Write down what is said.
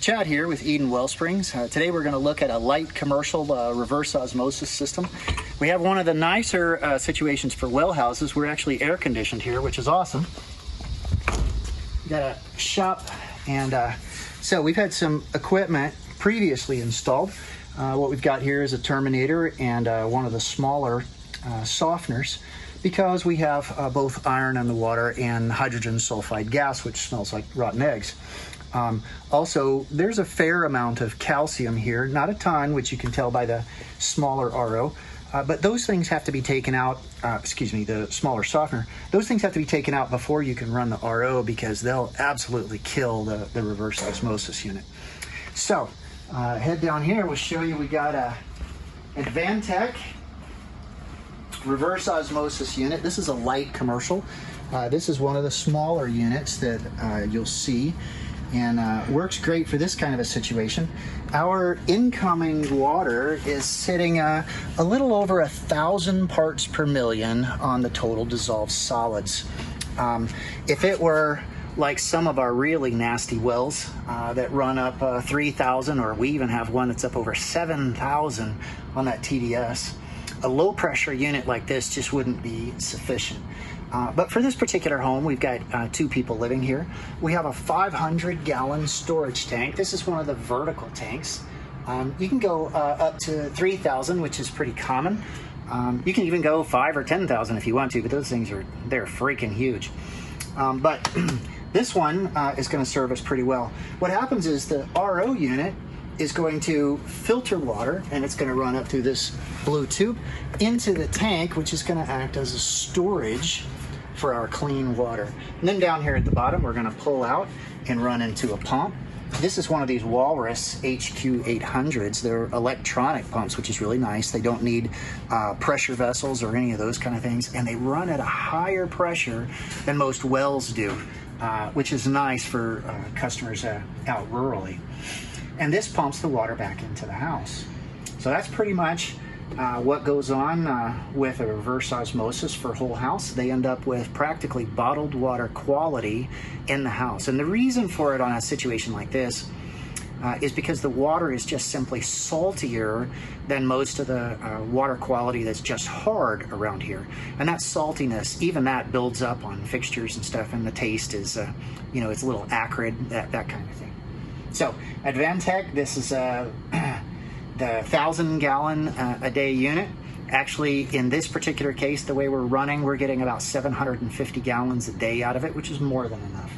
Chad here with Eden Wellsprings. Today we're going to look at a light commercial reverse osmosis system. We have one of the nicer situations for well houses. We're actually air conditioned here, which is awesome. We got a shop, and so we've had some equipment previously installed. What we've got here is a terminator and one of the smaller softeners, because we have both iron in the water and hydrogen sulfide gas, which smells like rotten eggs. Also, there's a fair amount of calcium here, not a ton, which you can tell by the smaller RO, but those things have to be taken out, the smaller softener, those things have to be taken out before you can run the RO, because they'll absolutely kill the reverse osmosis unit. So, head down here, we'll show you, we got a Advantech reverse osmosis unit. This is a light commercial. This is one of the smaller units that you'll see, and works great for this kind of a situation. Our incoming water is sitting a little over 1,000 parts per million on the total dissolved solids. If it were like some of our really nasty wells that run up 3,000, or we even have one that's up over 7,000 on that TDS, a low pressure unit like this just wouldn't be sufficient. But for this particular home, we've got 2 people living here. We have a 500-gallon storage tank. This is one of the vertical tanks. You can go up to 3,000, which is pretty common. You can even go 5 or 10,000 if you want to, but those things they're freaking huge. But this one is going to serve us pretty well. What happens is the RO unit is going to filter water, and it's going to run up through this blue tube into the tank, which is going to act as a storage for our clean water. And then down here at the bottom, we're going to pull out and run into a pump. This is one of these Walrus HQ800s. They're electronic pumps, which is really nice. They don't need pressure vessels or any of those kind of things, and they run at a higher pressure than most wells do, which is nice for customers out rurally. And this pumps the water back into the house. So that's pretty much what goes on with a reverse osmosis for whole house. They end up with practically bottled water quality in the house. And the reason for it on a situation like this is because the water is just simply saltier than most of the water quality that's just hard around here. And that saltiness, even that builds up on fixtures and stuff, and the taste is, it's a little acrid, that kind of thing. So, Advantech, this is the 1,000-gallon a day unit. Actually, in this particular case, the way we're running, we're getting about 750 gallons a day out of it, which is more than enough.